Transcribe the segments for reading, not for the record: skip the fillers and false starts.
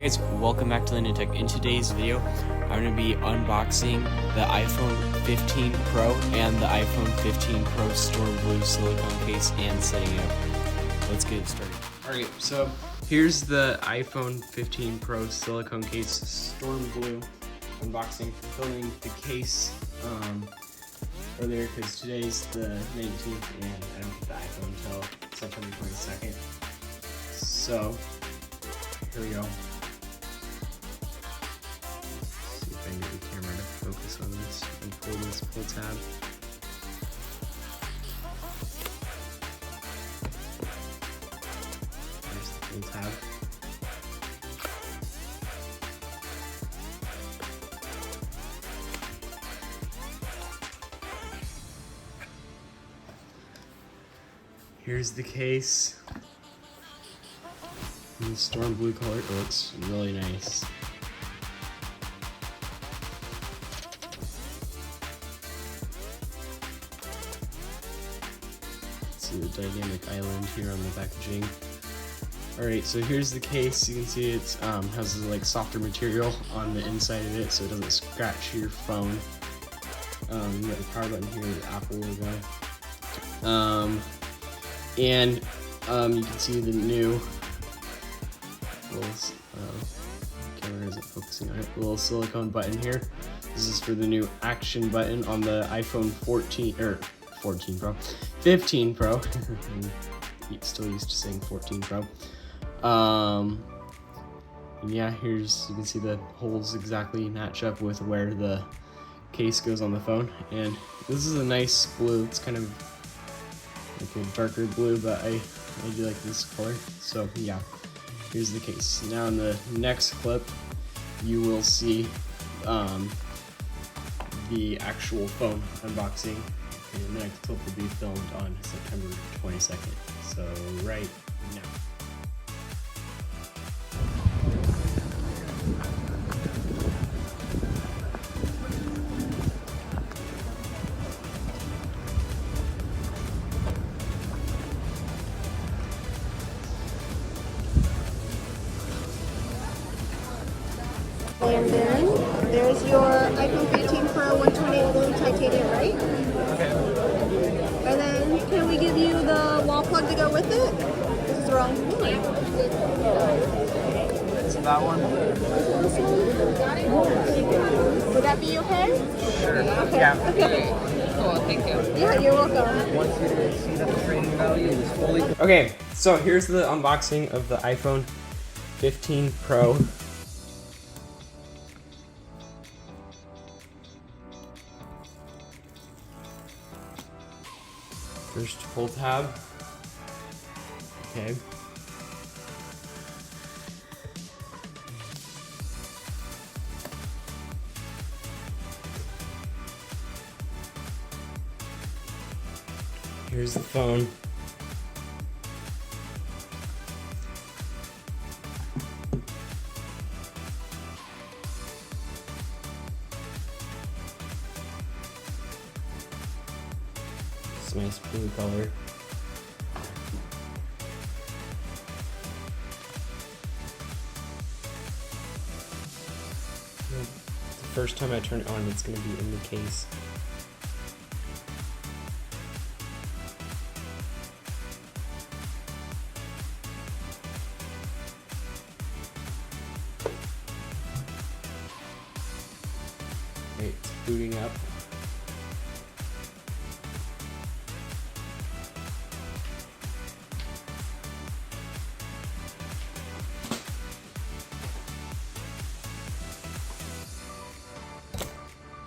Guys, welcome back to Linda Tech. In today's video, I'm going to be unboxing the iPhone 15 Pro and the iPhone 15 Pro Storm Blue silicone case and setting it up. Let's get started. Alright, so here's the iPhone 15 Pro silicone case, Storm Blue unboxing. Filming the case earlier because today's the 19th and I don't get the iPhone until September 22nd. So, here we go. I get the camera to focus on this and pull this pull tab. There's the pull tab. Here's the case. In the storm blue color, it looks really nice. See the dynamic island here on the packaging. Alright, so here's the case. You can see it has like softer material on the inside of it so it doesn't scratch your phone. You got the power button here, the Apple logo. And you can see the new little camera isn't focusing on it. Little silicone button here. This is for the new action button on the iPhone 14 or 14 Pro, 15 Pro. I'm still used to saying 14 Pro. Yeah, here's, you can see the holes exactly match up with where the case goes on the phone. And this is a nice blue. It's kind of like a darker blue, but I do like this color. So yeah, here's the case. Now in the next clip, you will see the actual phone unboxing. And the next clip will be filmed on September 22nd. So right now. And then there's your iPhone 15 Pro 128 blue titanium, right? Okay. And then can we give you the wall plug to go with it? This is the wrong one. It's that one. Would that be okay? Sure. Okay. Yeah. Okay. Cool, thank you. Yeah, you're welcome. Once you see that the trading value is fully. Okay, so here's the unboxing of the iPhone 15 Pro. First pull tab. Okay. Here's the phone. It's a nice blue color. The first time I turn it on, it's going to be in the case. Okay, it's booting up.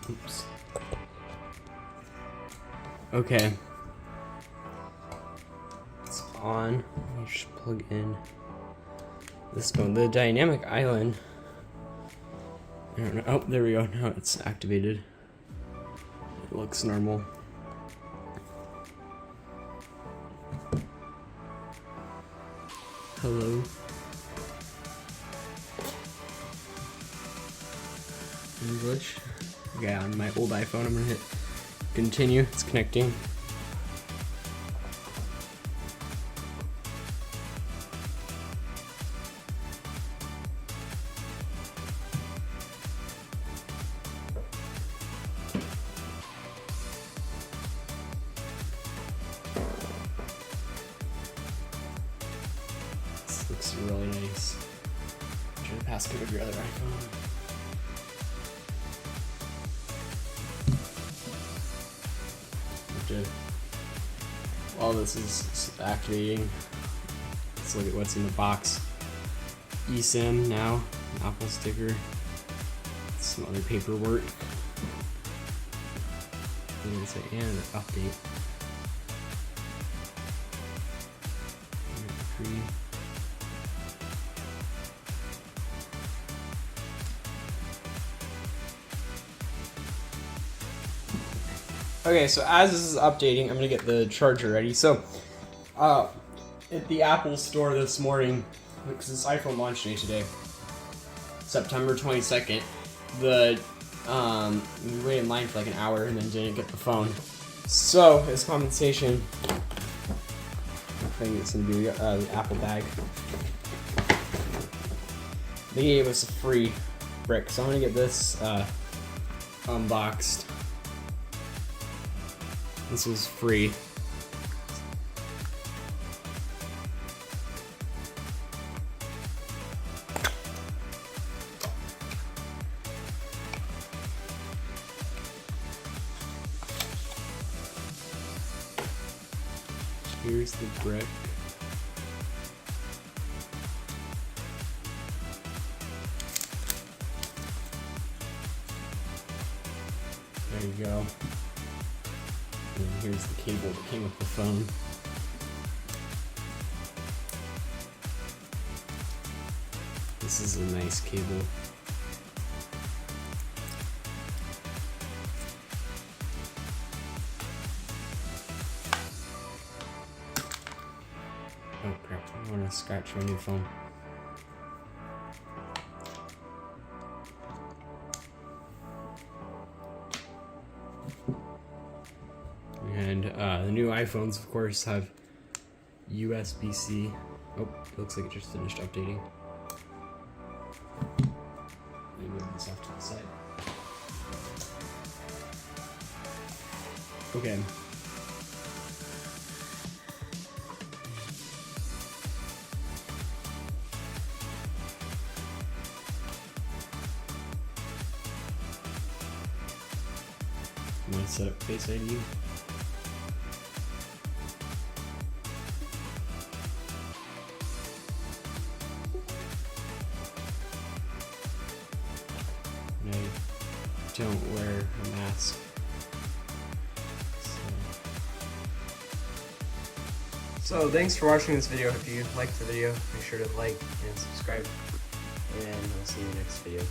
Oops. Okay. It's on. You should plug in this phone. The dynamic island. I don't know. Oh, there we go. Now it's activated. It looks normal. Hello. English. Okay, on my old iPhone, I'm gonna hit continue. It's connecting. passcode of your other iPhone. While this is activating, let's look at what's in the box. eSIM now, an Apple sticker, some other paperwork, and an update. Okay, so as this is updating, I'm gonna get the charger ready. So, at the Apple store this morning, because it's iPhone launch day today, September 22nd, we waited in line for like an hour and then didn't get the phone. So, as compensation, I think it's gonna be the Apple bag. They gave us a free brick, so I'm gonna get this unboxed. This was free. Here's the brick. There you go. And here's the cable that came with the phone. This is a nice cable. Oh crap, I want to scratch my new phone. And the new iPhones, of course, have USB-C. Oh, it looks like it just finished updating. Let me move this off to the side. Okay. I'm going to set up Face ID. And I don't wear a mask. So thanks for watching this video. If you liked the video, make sure to like and subscribe. And I'll see you in the next video.